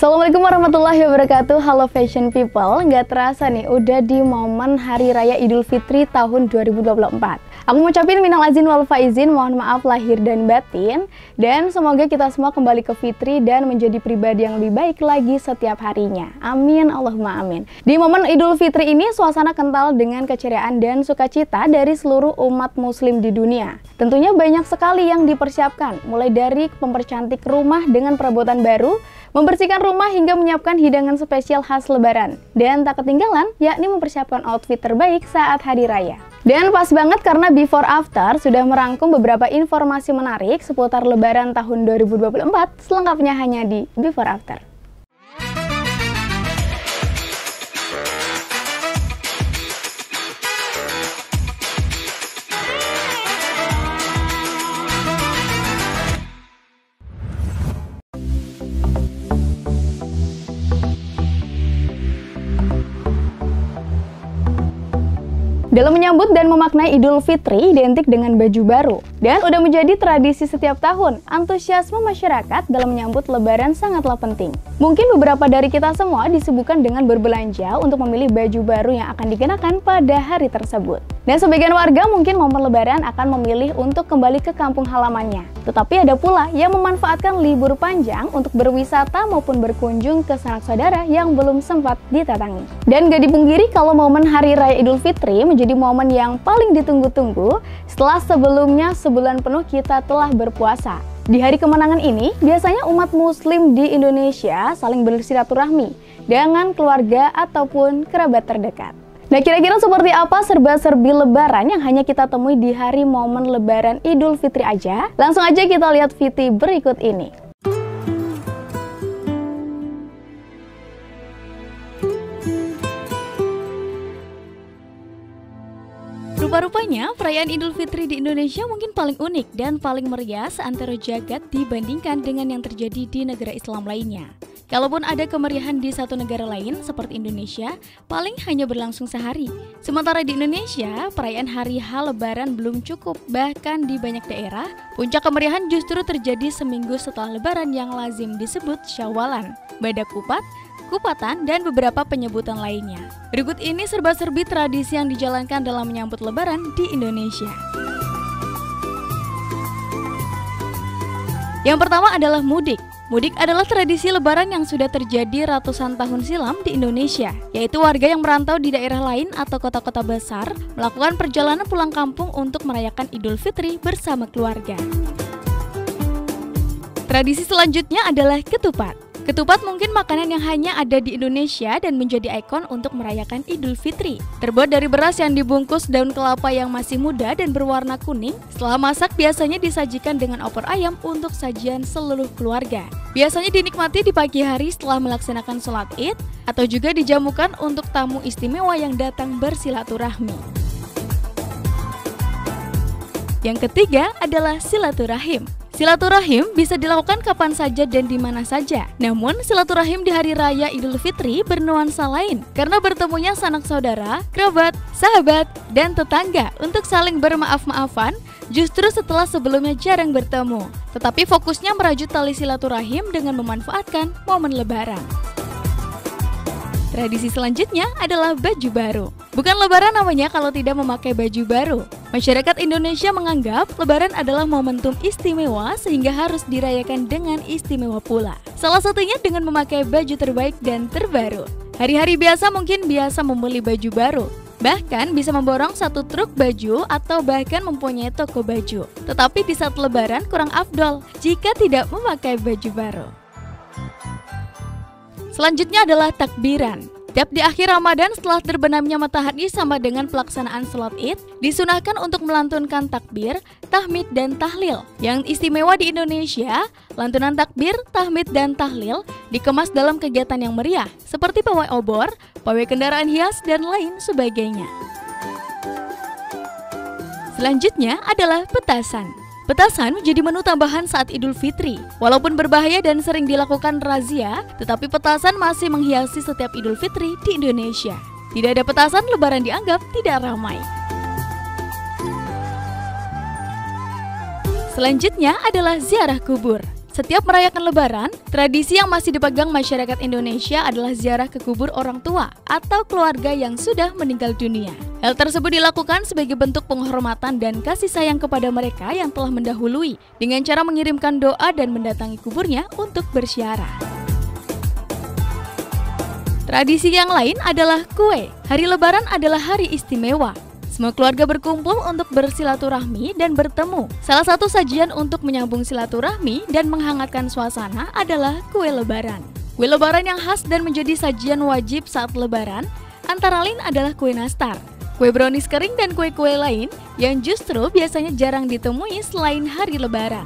Assalamualaikum warahmatullahi wabarakatuh. Halo fashion people, nggak terasa nih udah di momen Hari Raya Idul Fitri tahun 2024. Aku ngucapin minal aizin wal faizin, mohon maaf lahir dan batin. Dan semoga kita semua kembali ke fitri dan menjadi pribadi yang lebih baik lagi setiap harinya. Amin, Allahumma amin. Di momen Idul Fitri ini suasana kental dengan keceriaan dan sukacita dari seluruh umat muslim di dunia. Tentunya banyak sekali yang dipersiapkan, mulai dari mempercantik rumah dengan perabotan baru, membersihkan rumah hingga menyiapkan hidangan spesial khas lebaran. Dan tak ketinggalan, yakni mempersiapkan outfit terbaik saat hari raya. Dan pas banget karena Before After sudah merangkum beberapa informasi menarik seputar lebaran tahun 2024, selengkapnya hanya di Before After. Dalam menyambut dan memaknai Idul Fitri identik dengan baju baru. Dan udah menjadi tradisi setiap tahun, antusiasme masyarakat dalam menyambut lebaran sangatlah penting. Mungkin beberapa dari kita semua disibukkan dengan berbelanja untuk memilih baju baru yang akan dikenakan pada hari tersebut. Dan sebagian warga mungkin momen lebaran akan memilih untuk kembali ke kampung halamannya. Tetapi ada pula yang memanfaatkan libur panjang untuk berwisata maupun berkunjung ke sanak saudara yang belum sempat didatangi. Dan gak dipungkiri kalau momen Hari Raya Idul Fitri menjadi momen yang paling ditunggu-tunggu setelah sebelumnya sebulan penuh kita telah berpuasa. Di hari kemenangan ini, biasanya umat muslim di Indonesia saling bersilaturahmi dengan keluarga ataupun kerabat terdekat. Nah, kira-kira seperti apa serba-serbi lebaran yang hanya kita temui di hari momen lebaran Idul Fitri aja? Langsung aja kita lihat video berikut ini. Rupa-rupanya, perayaan Idul Fitri di Indonesia mungkin paling unik dan paling meriah seantero jagat dibandingkan dengan yang terjadi di negara Islam lainnya. Kalaupun ada kemeriahan di satu negara lain seperti Indonesia, paling hanya berlangsung sehari. Sementara di Indonesia, perayaan Hari H Lebaran belum cukup. Bahkan di banyak daerah, puncak kemeriahan justru terjadi seminggu setelah Lebaran yang lazim disebut Syawalan, Badak Kupat, Kupatan, dan beberapa penyebutan lainnya. Berikut ini serba-serbi tradisi yang dijalankan dalam menyambut Lebaran di Indonesia. Yang pertama adalah mudik. Mudik adalah tradisi lebaran yang sudah terjadi ratusan tahun silam di Indonesia, yaitu warga yang merantau di daerah lain atau kota-kota besar melakukan perjalanan pulang kampung untuk merayakan Idul Fitri bersama keluarga. Tradisi selanjutnya adalah ketupat. Ketupat mungkin makanan yang hanya ada di Indonesia dan menjadi ikon untuk merayakan Idul Fitri. Terbuat dari beras yang dibungkus daun kelapa yang masih muda dan berwarna kuning, setelah masak biasanya disajikan dengan opor ayam untuk sajian seluruh keluarga. Biasanya dinikmati di pagi hari setelah melaksanakan sholat Id, atau juga dijamukan untuk tamu istimewa yang datang bersilaturahmi. Yang ketiga adalah silaturahim. Silaturahim bisa dilakukan kapan saja dan di mana saja. Namun, silaturahim di Hari Raya Idul Fitri bernuansa lain karena bertemunya sanak saudara, kerabat, sahabat, dan tetangga untuk saling bermaaf-maafan justru setelah sebelumnya jarang bertemu. Tetapi fokusnya merajut tali silaturahim dengan memanfaatkan momen Lebaran. Tradisi selanjutnya adalah baju baru. Bukan lebaran namanya kalau tidak memakai baju baru. Masyarakat Indonesia menganggap lebaran adalah momentum istimewa sehingga harus dirayakan dengan istimewa pula. Salah satunya dengan memakai baju terbaik dan terbaru. Hari-hari biasa mungkin biasa membeli baju baru. Bahkan bisa memborong satu truk baju atau bahkan mempunyai toko baju. Tetapi di saat lebaran kurang afdol jika tidak memakai baju baru. Selanjutnya adalah takbiran. Tiap di akhir Ramadan setelah terbenamnya matahari sama dengan pelaksanaan sholat Id, disunahkan untuk melantunkan takbir, tahmid, dan tahlil. Yang istimewa di Indonesia, lantunan takbir, tahmid, dan tahlil dikemas dalam kegiatan yang meriah, seperti pawai obor, pawai kendaraan hias, dan lain sebagainya. Selanjutnya adalah petasan. Petasan menjadi menu tambahan saat Idul Fitri. Walaupun berbahaya dan sering dilakukan razia, tetapi petasan masih menghiasi setiap Idul Fitri di Indonesia. Tidak ada petasan, lebaran dianggap tidak ramai. Selanjutnya adalah ziarah kubur. Setiap merayakan Lebaran, tradisi yang masih dipegang masyarakat Indonesia adalah ziarah ke kubur orang tua atau keluarga yang sudah meninggal dunia. Hal tersebut dilakukan sebagai bentuk penghormatan dan kasih sayang kepada mereka yang telah mendahului dengan cara mengirimkan doa dan mendatangi kuburnya untuk berziarah. Tradisi yang lain adalah kue. Hari Lebaran adalah hari istimewa. Semua keluarga berkumpul untuk bersilaturahmi dan bertemu. Salah satu sajian untuk menyambung silaturahmi dan menghangatkan suasana adalah kue Lebaran. Kue Lebaran yang khas dan menjadi sajian wajib saat Lebaran antara lain adalah kue nastar, kue brownies kering dan kue-kue lain yang justru biasanya jarang ditemui selain hari Lebaran.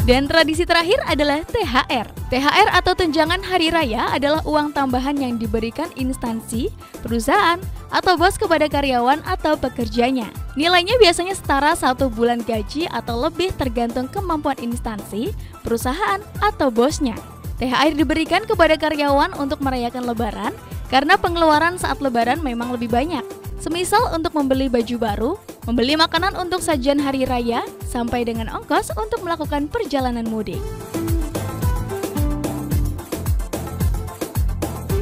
Dan tradisi terakhir adalah THR. THR atau tunjangan hari raya adalah uang tambahan yang diberikan instansi, perusahaan, atau bos kepada karyawan atau pekerjanya. Nilainya biasanya setara 1 bulan gaji atau lebih tergantung kemampuan instansi, perusahaan, atau bosnya. THR diberikan kepada karyawan untuk merayakan Lebaran karena pengeluaran saat Lebaran memang lebih banyak. Semisal untuk membeli baju baru, membeli makanan untuk sajian hari raya, sampai dengan ongkos untuk melakukan perjalanan mudik.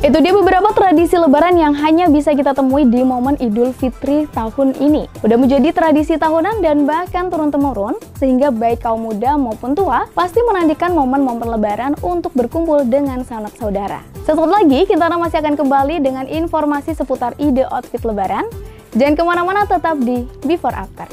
Itu dia beberapa tradisi Lebaran yang hanya bisa kita temui di momen Idul Fitri tahun ini. Udah menjadi tradisi tahunan dan bahkan turun-temurun, sehingga baik kaum muda maupun tua pasti menantikan momen-momen Lebaran untuk berkumpul dengan sanak saudara. Sesaat lagi, Kintana masih akan kembali dengan informasi seputar ide outfit Lebaran. Jangan kemana-mana, tetap di Before After.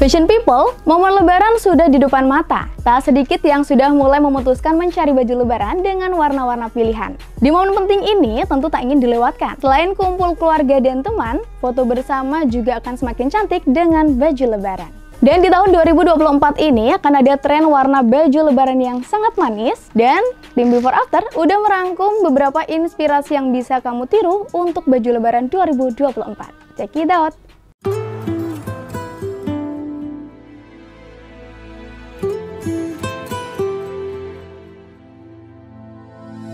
Fashion people, momen Lebaran sudah di depan mata. Tak sedikit yang sudah mulai memutuskan mencari baju Lebaran dengan warna-warna pilihan. Di momen penting ini tentu tak ingin dilewatkan. Selain kumpul keluarga dan teman, foto bersama juga akan semakin cantik dengan baju Lebaran. Dan di tahun 2024 ini akan ada tren warna baju Lebaran yang sangat manis. Dan tim Before After udah merangkum beberapa inspirasi yang bisa kamu tiru untuk baju Lebaran 2024. Check it out!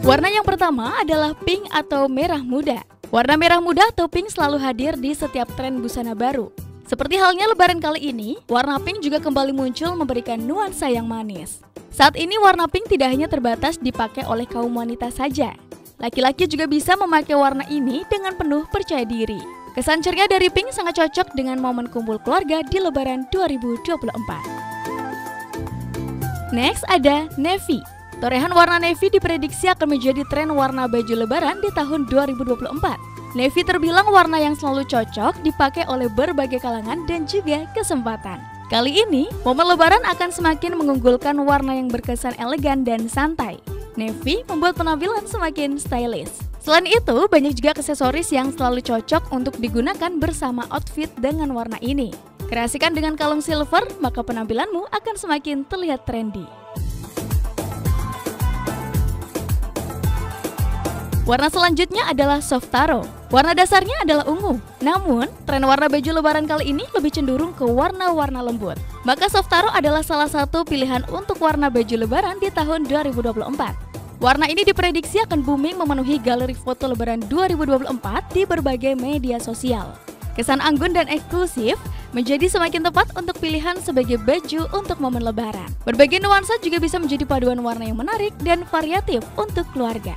Warna yang pertama adalah pink atau merah muda. Warna merah muda atau pink selalu hadir di setiap tren busana baru. Seperti halnya Lebaran kali ini, warna pink juga kembali muncul memberikan nuansa yang manis. Saat ini warna pink tidak hanya terbatas dipakai oleh kaum wanita saja. Laki-laki juga bisa memakai warna ini dengan penuh percaya diri. Kesan ceria dari pink sangat cocok dengan momen kumpul keluarga di Lebaran 2024. Next ada navy. Torehan warna navy diprediksi akan menjadi tren warna baju Lebaran di tahun 2024. Navy terbilang warna yang selalu cocok dipakai oleh berbagai kalangan dan juga kesempatan. Kali ini, momen Lebaran akan semakin mengunggulkan warna yang berkesan elegan dan santai. Navy membuat penampilan semakin stylish. Selain itu, banyak juga aksesoris yang selalu cocok untuk digunakan bersama outfit dengan warna ini. Kreasikan dengan kalung silver, maka penampilanmu akan semakin terlihat trendy. Warna selanjutnya adalah soft taro. Warna dasarnya adalah ungu. Namun, tren warna baju Lebaran kali ini lebih cenderung ke warna-warna lembut. Maka soft taro adalah salah satu pilihan untuk warna baju Lebaran di tahun 2024. Warna ini diprediksi akan booming memenuhi galeri foto Lebaran 2024 di berbagai media sosial. Kesan anggun dan eksklusif menjadi semakin tepat untuk pilihan sebagai baju untuk momen Lebaran. Berbagai nuansa juga bisa menjadi paduan warna yang menarik dan variatif untuk keluarga.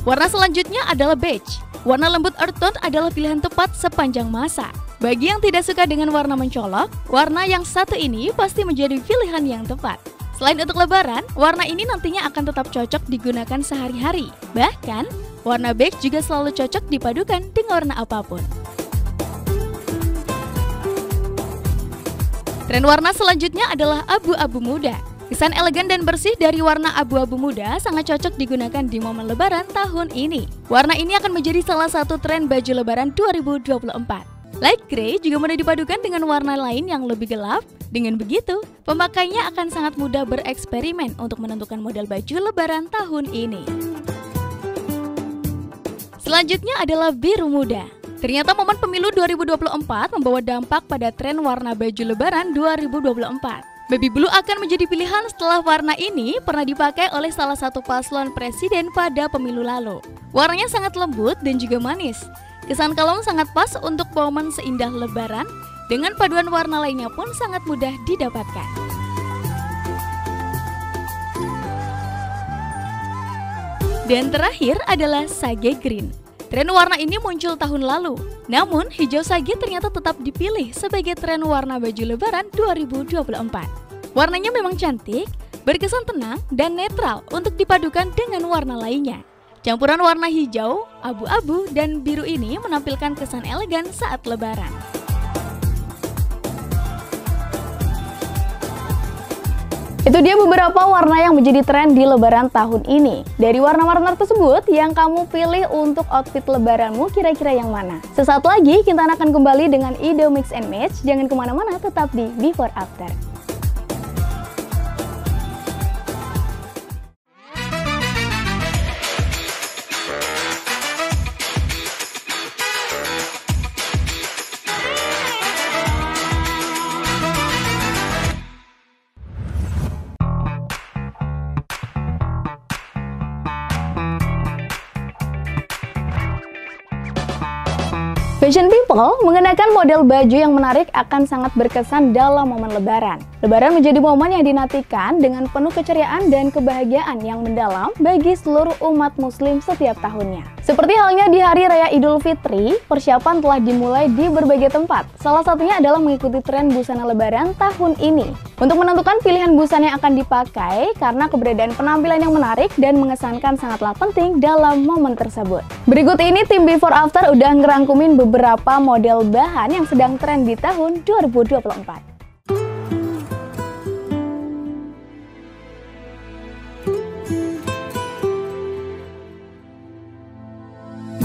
Warna selanjutnya adalah beige. Warna lembut earth tone adalah pilihan tepat sepanjang masa. Bagi yang tidak suka dengan warna mencolok, warna yang satu ini pasti menjadi pilihan yang tepat. Selain untuk Lebaran, warna ini nantinya akan tetap cocok digunakan sehari-hari. Bahkan, warna beige juga selalu cocok dipadukan dengan warna apapun. Tren warna selanjutnya adalah abu-abu muda. Kesan elegan dan bersih dari warna abu-abu muda sangat cocok digunakan di momen Lebaran tahun ini. Warna ini akan menjadi salah satu tren baju Lebaran 2024. Light grey juga mudah dipadukan dengan warna lain yang lebih gelap. Dengan begitu, pemakainya akan sangat mudah bereksperimen untuk menentukan model baju Lebaran tahun ini. Selanjutnya adalah biru muda. Ternyata momen pemilu 2024 membawa dampak pada tren warna baju lebaran 2024. Baby blue akan menjadi pilihan setelah warna ini pernah dipakai oleh salah satu paslon presiden pada pemilu lalu. Warnanya sangat lembut dan juga manis. Kesan kalem sangat pas untuk momen seindah lebaran, dengan paduan warna lainnya pun sangat mudah didapatkan. Dan terakhir adalah sage green. Tren warna ini muncul tahun lalu, namun hijau sage ternyata tetap dipilih sebagai tren warna baju lebaran 2024. Warnanya memang cantik, berkesan tenang dan netral untuk dipadukan dengan warna lainnya. Campuran warna hijau, abu-abu, dan biru ini menampilkan kesan elegan saat lebaran. Itu dia beberapa warna yang menjadi tren di lebaran tahun ini. Dari warna-warna tersebut, yang kamu pilih untuk outfit lebaranmu kira-kira yang mana? Sesaat lagi kita akan kembali dengan ide mix and match. Jangan kemana-mana, tetap di Before After. Fashion people mengenakan model baju yang menarik akan sangat berkesan dalam momen lebaran. Lebaran menjadi momen yang dinantikan dengan penuh keceriaan dan kebahagiaan yang mendalam bagi seluruh umat muslim setiap tahunnya. Seperti halnya di Hari Raya Idul Fitri, persiapan telah dimulai di berbagai tempat. Salah satunya adalah mengikuti tren busana lebaran tahun ini. Untuk menentukan pilihan busana yang akan dipakai, karena keberadaan penampilan yang menarik dan mengesankan sangatlah penting dalam momen tersebut. Berikut ini tim Before After udah ngerangkumin beberapa model bahan yang sedang tren di tahun 2024.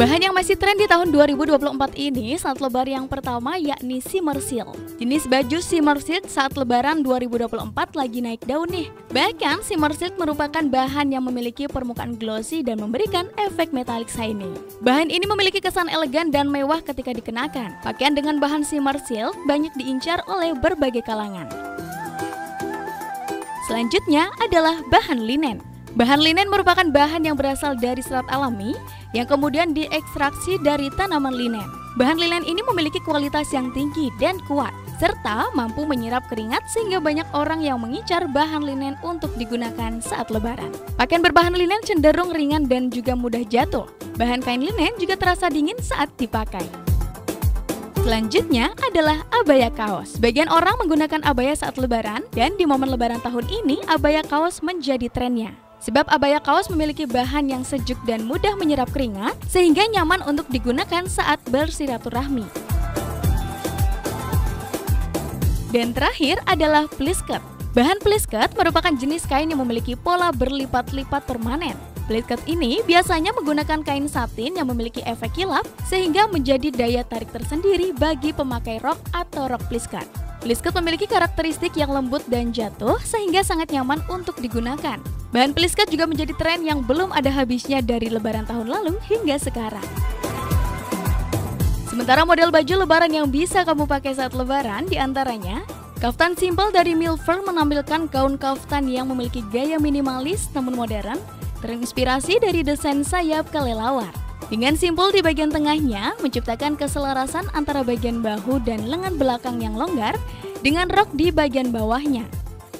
Bahan yang masih tren di tahun 2024 ini saat lebaran yang pertama yakni shimmer silk. Jenis baju shimmer silk saat lebaran 2024 lagi naik daun nih. Bahkan shimmer silk merupakan bahan yang memiliki permukaan glossy dan memberikan efek metallic shiny. Bahan ini memiliki kesan elegan dan mewah ketika dikenakan. Pakaian dengan bahan shimmer silk banyak diincar oleh berbagai kalangan. Selanjutnya adalah bahan linen. Bahan linen merupakan bahan yang berasal dari serat alami yang kemudian diekstraksi dari tanaman linen. Bahan linen ini memiliki kualitas yang tinggi dan kuat, serta mampu menyerap keringat sehingga banyak orang yang mengincar bahan linen untuk digunakan saat lebaran. Pakaian berbahan linen cenderung ringan dan juga mudah jatuh. Bahan kain linen juga terasa dingin saat dipakai. Selanjutnya adalah abaya kaos. Sebagian orang menggunakan abaya saat lebaran, dan di momen lebaran tahun ini abaya kaos menjadi trennya. Sebab abaya kaos memiliki bahan yang sejuk dan mudah menyerap keringat, sehingga nyaman untuk digunakan saat bersilaturahmi. Dan terakhir adalah pleatskirt. Bahan pleatskirt merupakan jenis kain yang memiliki pola berlipat-lipat permanen. Pleatskirt ini biasanya menggunakan kain satin yang memiliki efek kilap, sehingga menjadi daya tarik tersendiri bagi pemakai rok atau rok pleatskirt. Pleatskirt memiliki karakteristik yang lembut dan jatuh, sehingga sangat nyaman untuk digunakan. Bahan pleatskirt juga menjadi tren yang belum ada habisnya dari lebaran tahun lalu hingga sekarang. Sementara model baju lebaran yang bisa kamu pakai saat lebaran diantaranya, kaftan simple dari Milford menampilkan gaun kaftan yang memiliki gaya minimalis namun modern, terinspirasi dari desain sayap kelelawar. Dengan simpul di bagian tengahnya, menciptakan keselarasan antara bagian bahu dan lengan belakang yang longgar dengan rok di bagian bawahnya.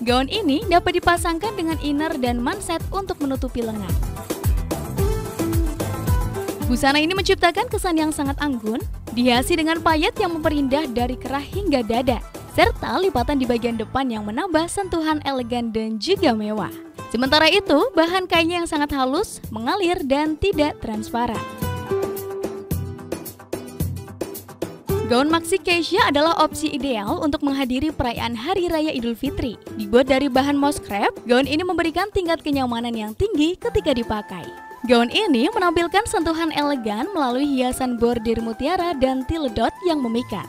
Gaun ini dapat dipasangkan dengan inner dan manset untuk menutupi lengan. Busana ini menciptakan kesan yang sangat anggun, dihiasi dengan payet yang memperindah dari kerah hingga dada, serta lipatan di bagian depan yang menambah sentuhan elegan dan juga mewah. Sementara itu, bahan kainnya yang sangat halus, mengalir, dan tidak transparan. Gaun maxi Keisha adalah opsi ideal untuk menghadiri perayaan Hari Raya Idul Fitri. Dibuat dari bahan moss crepe, gaun ini memberikan tingkat kenyamanan yang tinggi ketika dipakai. Gaun ini menampilkan sentuhan elegan melalui hiasan bordir mutiara dan tiledot yang memikat.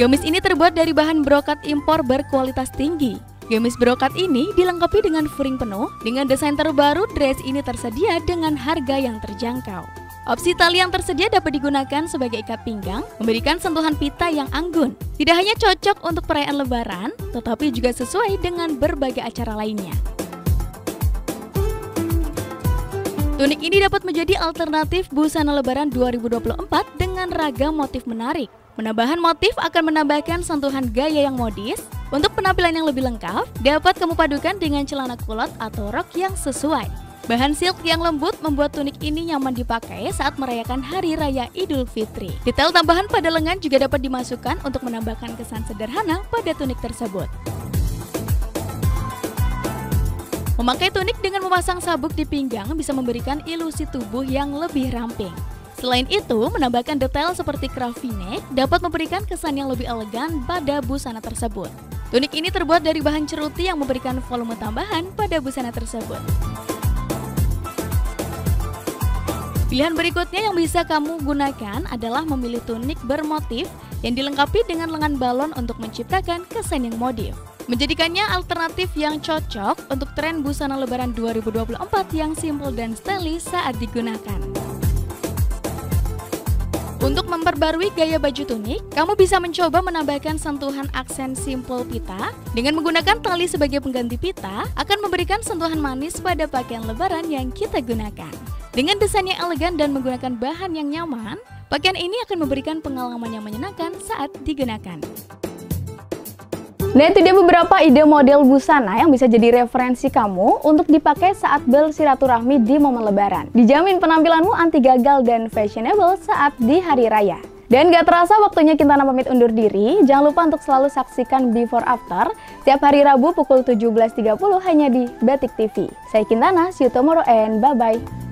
Gamis ini terbuat dari bahan brokat impor berkualitas tinggi. Gamis brokat ini dilengkapi dengan furing penuh. Dengan desain terbaru, dress ini tersedia dengan harga yang terjangkau. Opsi tali yang tersedia dapat digunakan sebagai ikat pinggang, memberikan sentuhan pita yang anggun. Tidak hanya cocok untuk perayaan Lebaran, tetapi juga sesuai dengan berbagai acara lainnya. Tunik ini dapat menjadi alternatif busana Lebaran 2024 dengan ragam motif menarik. Penambahan motif akan menambahkan sentuhan gaya yang modis. Untuk penampilan yang lebih lengkap, dapat kamu padukan dengan celana kulot atau rok yang sesuai. Bahan silk yang lembut membuat tunik ini nyaman dipakai saat merayakan Hari Raya Idul Fitri. Detail tambahan pada lengan juga dapat dimasukkan untuk menambahkan kesan sederhana pada tunik tersebut. Memakai tunik dengan memasang sabuk di pinggang bisa memberikan ilusi tubuh yang lebih ramping. Selain itu, menambahkan detail seperti craft v-neck dapat memberikan kesan yang lebih elegan pada busana tersebut. Tunik ini terbuat dari bahan ceruti yang memberikan volume tambahan pada busana tersebut. Pilihan berikutnya yang bisa kamu gunakan adalah memilih tunik bermotif yang dilengkapi dengan lengan balon untuk menciptakan kesan yang modif. Menjadikannya alternatif yang cocok untuk tren busana Lebaran 2024 yang simple dan stylish saat digunakan. Untuk memperbarui gaya baju tunik, kamu bisa mencoba menambahkan sentuhan aksen simple pita. Dengan menggunakan tali sebagai pengganti pita, akan memberikan sentuhan manis pada pakaian Lebaran yang kita gunakan. Dengan desain yang elegan dan menggunakan bahan yang nyaman, pakaian ini akan memberikan pengalaman yang menyenangkan saat digunakan. Nah, itu dia beberapa ide model busana yang bisa jadi referensi kamu untuk dipakai saat bersilaturahmi di momen Lebaran. Dijamin penampilanmu anti gagal dan fashionable saat di hari raya. Dan gak terasa waktunya Kintana pamit undur diri. Jangan lupa untuk selalu saksikan Before After setiap hari Rabu pukul 17.30 hanya di Batik TV. Saya Kintana, see you tomorrow and bye-bye.